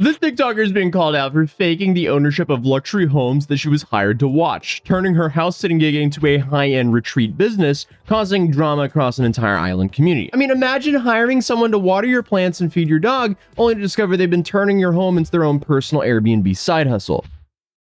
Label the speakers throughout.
Speaker 1: This TikToker is being called out for faking the ownership of luxury homes that she was hired to watch, turning her house sitting gig into a high-end retreat business, causing drama across an entire island community. I mean, imagine hiring someone to water your plants and feed your dog, only to discover they've been turning your home into their own personal Airbnb side hustle.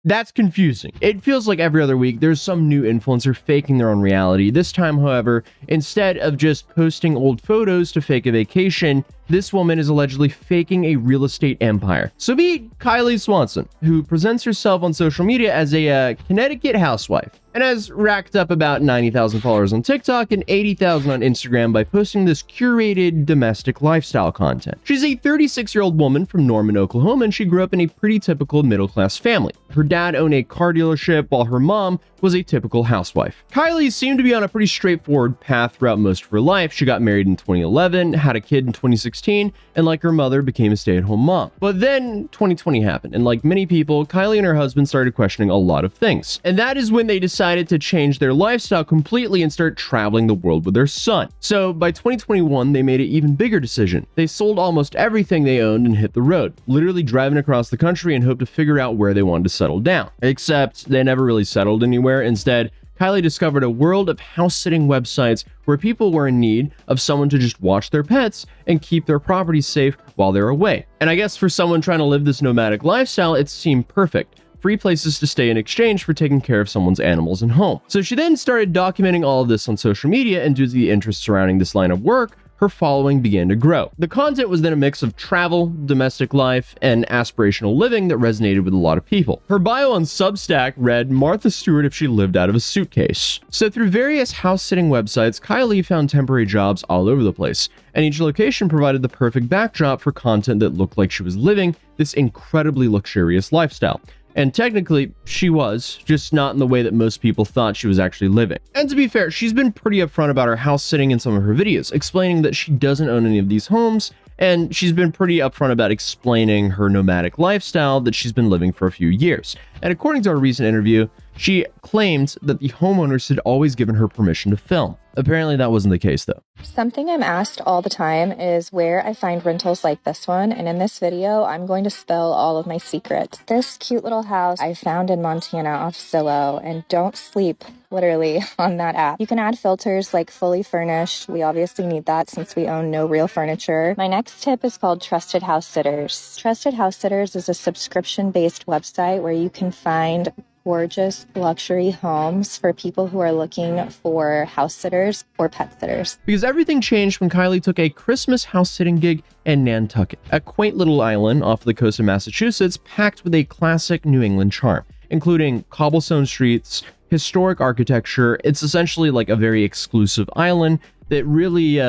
Speaker 1: That's confusing. It feels like every other week there's some new influencer faking their own reality. This time, however, instead of just posting old photos to fake a vacation, this woman is allegedly faking a real estate empire. So meet Kylie Swanson, who presents herself on social media as a Connecticut housewife and has racked up about 90,000 followers on TikTok and 80,000 on Instagram by posting this curated domestic lifestyle content. She's a 36-year-old woman from Norman, Oklahoma, and she grew up in a pretty typical middle-class family. Her dad owned a car dealership while her mom was a typical housewife. Kylie seemed to be on a pretty straightforward path throughout most of her life. She got married in 2011, had a kid in 2016, and like her mother, became a stay-at-home mom. But then 2020 happened, and like many people, Kylie and her husband started questioning a lot of things. And that is when they decided to change their lifestyle completely and start traveling the world with their son. So by 2021, they made an even bigger decision. They sold almost everything they owned and hit the road, literally driving across the country and hoped to figure out where they wanted to settle down. Except they never really settled anywhere. Instead, Kylie discovered a world of house-sitting websites where people were in need of someone to just watch their pets and keep their properties safe while they're away. And I guess for someone trying to live this nomadic lifestyle, it seemed perfect. Free places to stay in exchange for taking care of someone's animals and home. So she then started documenting all of this on social media, and due to the interest surrounding this line of work, her following began to grow. The content was then a mix of travel, domestic life, and aspirational living that resonated with a lot of people. Her bio on Substack read, "Martha Stewart if she lived out of a suitcase." So through various house-sitting websites, Kylie found temporary jobs all over the place, and each location provided the perfect backdrop for content that looked like she was living this incredibly luxurious lifestyle. And technically, she was, just not in the way that most people thought she was actually living. And to be fair, she's been pretty upfront about her house sitting in some of her videos, explaining that she doesn't own any of these homes, and she's been pretty upfront about explaining her nomadic lifestyle that she's been living for a few years. And according to a recent interview, she claimed that the homeowners had always given her permission to film. Apparently that wasn't the case though.
Speaker 2: Something I'm asked all the time is where I find rentals like this one, and in this video, I'm going to spill all of my secrets. This cute little house I found in Montana off Zillow, and don't sleep literally on that app. You can add filters like fully furnished. We obviously need that since we own no real furniture. My next tip is called Trusted House Sitters. Trusted House Sitters is a subscription-based website where you can find gorgeous luxury homes for people who are looking for house sitters or pet sitters.
Speaker 1: Because everything changed when Kylie took a Christmas house sitting gig in Nantucket, a quaint little island off the coast of Massachusetts packed with a classic New England charm, including cobblestone streets, historic architecture. It's essentially like a very exclusive island that really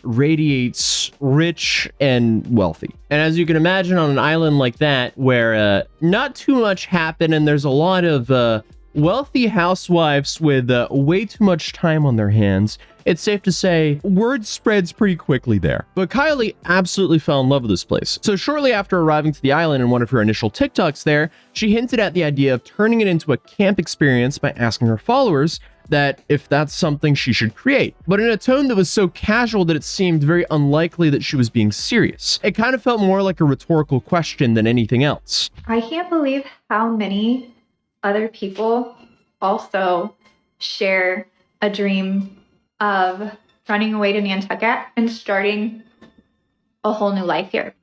Speaker 1: radiates rich and wealthy. And as you can imagine, on an island like that, where not too much happened and there's a lot of wealthy housewives with way too much time on their hands, it's safe to say word spreads pretty quickly there. But Kylie absolutely fell in love with this place. So shortly after arriving to the island in one of her initial TikToks there, she hinted at the idea of turning it into a camp experience by asking her followers that if that's something she should create, but in a tone that was so casual that it seemed very unlikely that she was being serious. It kind of felt more like a rhetorical question than anything else.
Speaker 3: I can't believe how many other people also share a dream of running away to Nantucket and starting a whole new life here.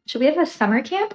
Speaker 3: Should we have a summer camp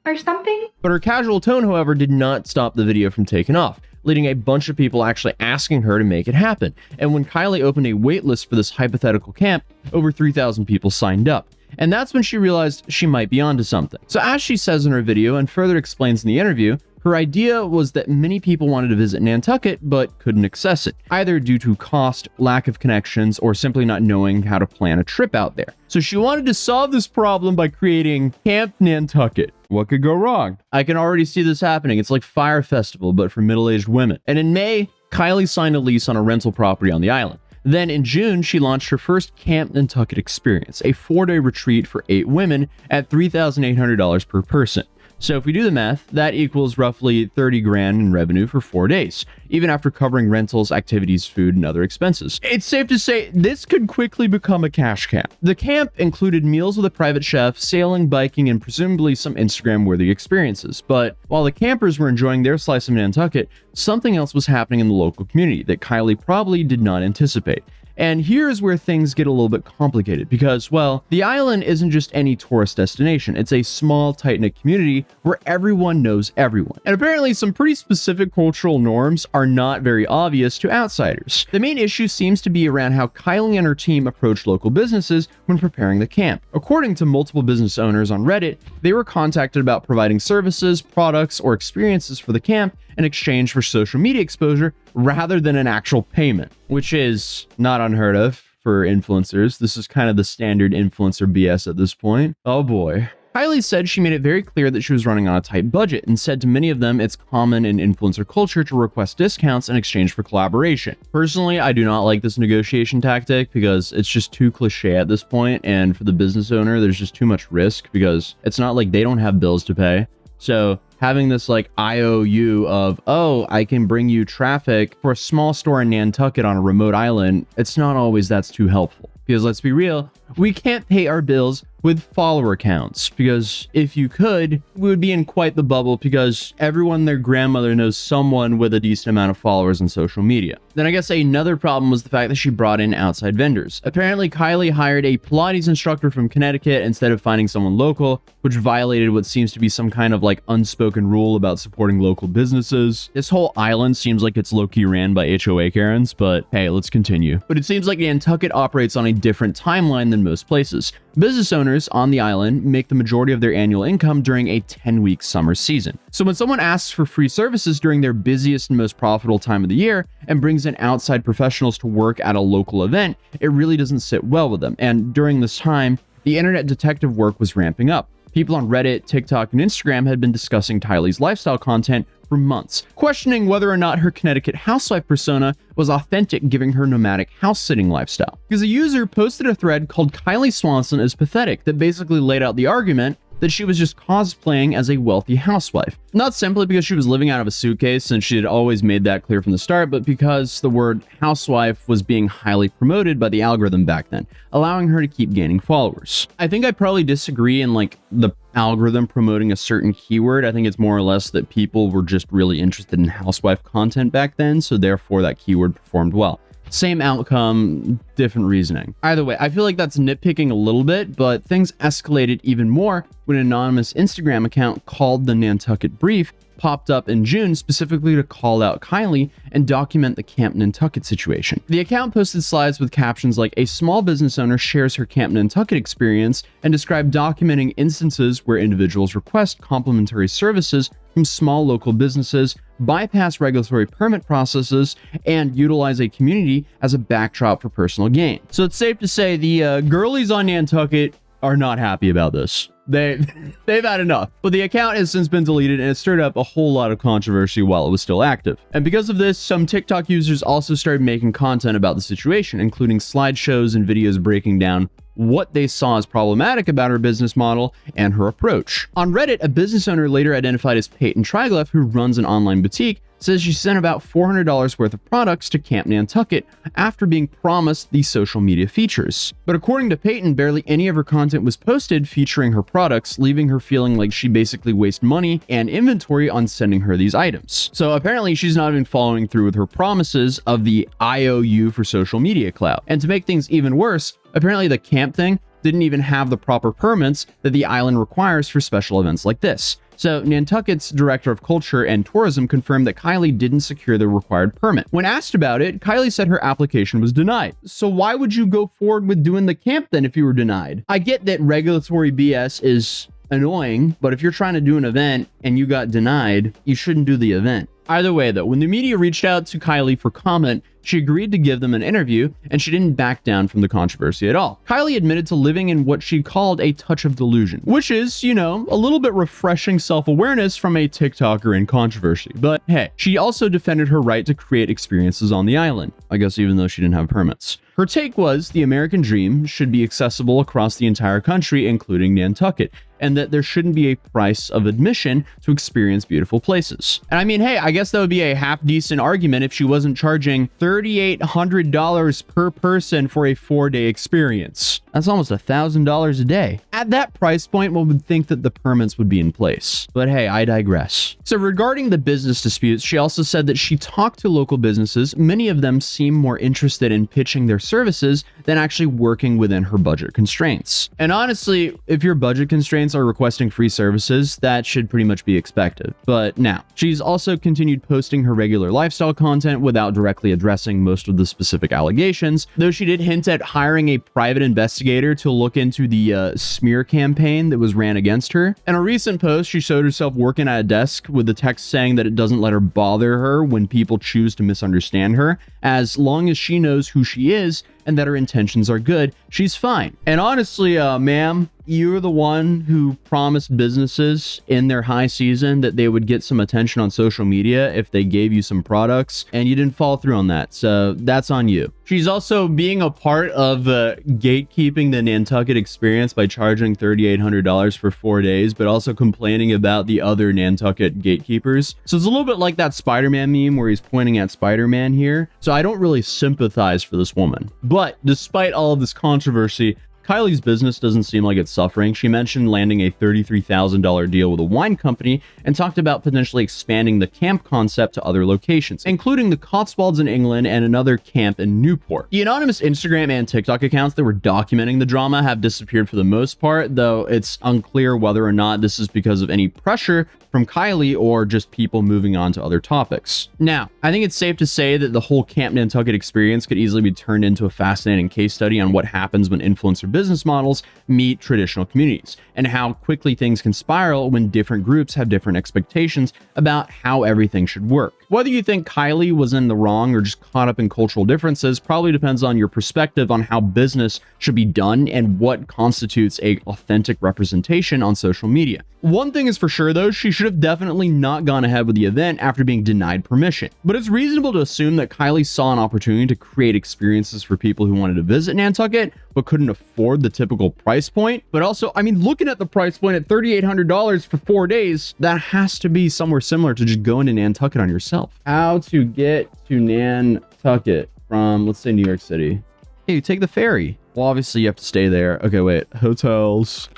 Speaker 3: or something?
Speaker 1: But her casual tone, however, did not stop the video from taking off, leading a bunch of people actually asking her to make it happen. And when Kylie opened a waitlist for this hypothetical camp, over 3,000 people signed up. And that's when she realized she might be onto something. So as she says in her video and further explains in the interview, her idea was that many people wanted to visit Nantucket but couldn't access it, either due to cost, lack of connections, or simply not knowing how to plan a trip out there. So she wanted to solve this problem by creating Camp Nantucket. What could go wrong? I can already see this happening. It's like Fire Festival, but for middle-aged women. And in May, Kylie signed a lease on a rental property on the island. Then in June, she launched her first Camp Nantucket experience, a 4-day retreat for 8 women at $3,800 per person. So if we do the math, that equals roughly 30 grand in revenue for 4 days, even after covering rentals, activities, food, and other expenses. It's safe to say this could quickly become a cash camp. The camp included meals with a private chef, sailing, biking, and presumably some Instagram-worthy experiences. But while the campers were enjoying their slice of Nantucket, something else was happening in the local community that Kylie probably did not anticipate. And here's where things get a little bit complicated because, well, the island isn't just any tourist destination. It's a small, tight-knit community where everyone knows everyone. And apparently some pretty specific cultural norms are not very obvious to outsiders. The main issue seems to be around how Kylie and her team approached local businesses when preparing the camp. According to multiple business owners on Reddit, they were contacted about providing services, products, or experiences for the camp in exchange for social media exposure rather than an actual payment, which is not unheard of for influencers. This is kind of the standard influencer BS at this point. Oh boy. Kylie said she made it very clear that she was running on a tight budget and said to many of them it's common in influencer culture to request discounts in exchange for collaboration. Personally, I do not like this negotiation tactic because it's just too cliche at this point, and for the business owner, there's just too much risk because it's not like they don't have bills to pay. So having this like IOU of, oh, I can bring you traffic for a small store in Nantucket on a remote island, it's not always that's too helpful. Because let's be real, we can't pay our bills with follower counts, because if you could, we would be in quite the bubble because everyone and their grandmother knows someone with a decent amount of followers on social media. Then I guess another problem was the fact that she brought in outside vendors. Apparently, Kylie hired a Pilates instructor from Connecticut instead of finding someone local, which violated what seems to be some kind of like unspoken rule about supporting local businesses. This whole island seems like it's low-key ran by HOA Karens, but hey, let's continue. But it seems like Nantucket operates on a different timeline than most places. Business owners on the island make the majority of their annual income during a 10-week summer season. So when someone asks for free services during their busiest and most profitable time of the year and brings in outside professionals to work at a local event, it really doesn't sit well with them. And during this time, the internet detective work was ramping up. People on Reddit, TikTok, and Instagram had been discussing Kylie's lifestyle content for months, questioning whether or not her Connecticut housewife persona was authentic, giving her nomadic house-sitting lifestyle. Because a user posted a thread called Kylie Swanson is pathetic that basically laid out the argument that she was just cosplaying as a wealthy housewife. Not simply because she was living out of a suitcase, since she had always made that clear from the start, but because the word housewife was being highly promoted by the algorithm back then, allowing her to keep gaining followers. I think I probably disagree in like the algorithm promoting a certain keyword. I think it's more or less that people were just really interested in housewife content back then, so therefore that keyword performed well. Same outcome, different reasoning. Either way, I feel like that's nitpicking a little bit, but things escalated even more when an anonymous Instagram account called the Nantucket Brief popped up in June specifically to call out Kylie and document the Camp Nantucket situation. The account posted slides with captions like, "A small business owner shares her Camp Nantucket experience," and described documenting instances where individuals request complimentary services from small local businesses, bypass regulatory permit processes, and utilize a community as a backdrop for personal gain. So it's safe to say the girlies on Nantucket are not happy about this. They've had enough. But the account has since been deleted, and it stirred up a whole lot of controversy while it was still active. And because of this, some TikTok users also started making content about the situation, including slideshows and videos breaking down what they saw as problematic about her business model and her approach. On Reddit, a business owner later identified as Peyton Triglaff, who runs an online boutique, says she sent about $400 worth of products to Camp Nantucket after being promised these social media features. But according to Peyton, barely any of her content was posted featuring her products, leaving her feeling like she basically wasted money and inventory on sending her these items. So apparently she's not even following through with her promises of the IOU for social media clout. And to make things even worse, apparently the camp thing didn't even have the proper permits that the island requires for special events like this. So Nantucket's director of culture and tourism confirmed that Kylie didn't secure the required permit. When asked about it, Kylie said her application was denied. So why would you go forward with doing the camp then if you were denied? I get that regulatory BS is annoying, but if you're trying to do an event
Speaker 4: and you got denied, you shouldn't do the event.
Speaker 1: Either way, though, when the media reached out to Kylie for comment, she agreed to give them an interview, and she didn't back down from the controversy at all. Kylie admitted to living in what she called a touch of delusion, which is, you know, a little bit refreshing self-awareness from a TikToker in controversy. But hey, she also defended her right to create experiences on the island, I guess even though she didn't have permits. Her take was the American dream should be accessible across the entire country, including Nantucket, and that there shouldn't be a price of admission to experience beautiful places. And I mean, hey, I guess that would be a half-decent argument if she wasn't charging $3,800 per person for a 4-day experience. That's almost $1,000 a day. At that price point, one would think that the permits would be in place. But hey, I digress. So regarding the business disputes, she also said that she talked to local businesses. Many of them seem more interested in pitching their services than actually working within her budget constraints. And honestly, if your budget constraints are requesting free services, that should pretty much be expected. But now, she's also continued posting her regular lifestyle content without directly addressing most of the specific allegations, though she did hint at hiring a private investigator to look into the smear campaign that was ran against her. In a recent post, she showed herself working at a desk with the text saying that it doesn't let her bother her when people choose to misunderstand her. As long as she knows who she is and that her intentions are good, she's fine. And honestly, ma'am, you're the one who promised businesses in their high season that they would get some attention on social media if they gave you some products, and you didn't follow through on that, so that's on you. She's also being a part of gatekeeping the Nantucket experience by charging $3,800 for 4 days, but also complaining about the other Nantucket gatekeepers. So it's a little bit like that Spider-Man meme where he's pointing at Spider-Man here. So I don't really sympathize for this woman. But despite all of this controversy, Kylie's business doesn't seem like it's suffering. She mentioned landing a $33,000 deal with a wine company and talked about potentially expanding the camp concept to other locations, including the Cotswolds in England and another camp in Newport. The anonymous Instagram and TikTok accounts that were documenting the drama have disappeared for the most part, though it's unclear whether or not this is because of any pressure from Kylie or just people moving on to other topics. Now, I think it's safe to say that the whole Camp Nantucket experience could easily be turned into a fascinating case study on what happens when influencer business models meet traditional communities, and how quickly things can spiral when different groups have different expectations about how everything should work. Whether you think Kylie was in the wrong or just caught up in cultural differences probably depends on your perspective on how business should be done and what constitutes an authentic representation on social media. One thing is for sure though, she should have definitely not gone ahead with the event after being denied permission. But it's reasonable to assume that Kylie saw an opportunity to create experiences for people who wanted to visit Nantucket but couldn't afford the typical price point. But also, I mean, looking at the price point at $3,800 for 4 days, that has to be somewhere similar to just going to Nantucket on yourself. How to get to Nantucket from, let's say, New York City. Hey, you take the ferry. Well, obviously you have to stay there. Okay, wait, hotels.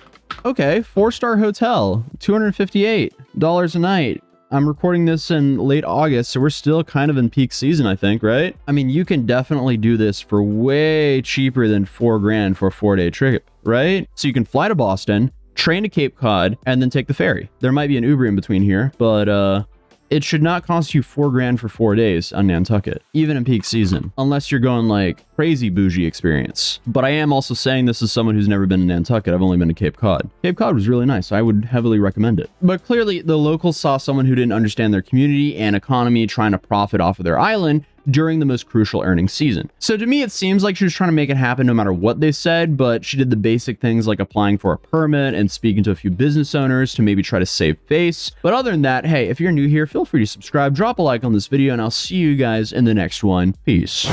Speaker 1: Okay, 4-star hotel, $258 a night. I'm recording this in late August, so we're still kind of in peak season, I think, right? I mean, you can definitely do this for way cheaper than $4,000 for a 4-day trip, right? So you can fly to Boston, train to Cape Cod, and then take the ferry. There might be an Uber in between here, but it should not cost you $4,000 for 4 days on Nantucket, even in peak season, unless you're going like crazy bougie experience. But I am also saying this as someone who's never been to Nantucket. I've only been to Cape Cod. Cape Cod was really nice. I would heavily recommend it. But clearly the locals saw someone who didn't understand their community and economy trying to profit off of their island during the most crucial earnings season. So to me, it seems like she was trying to make it happen no matter what they said, but she did the basic things like applying for a permit and speaking to a few business owners to maybe try to save face. But other than that, hey, if you're new here, feel free to subscribe, drop a like on this video, and I'll see you guys in the next one. Peace.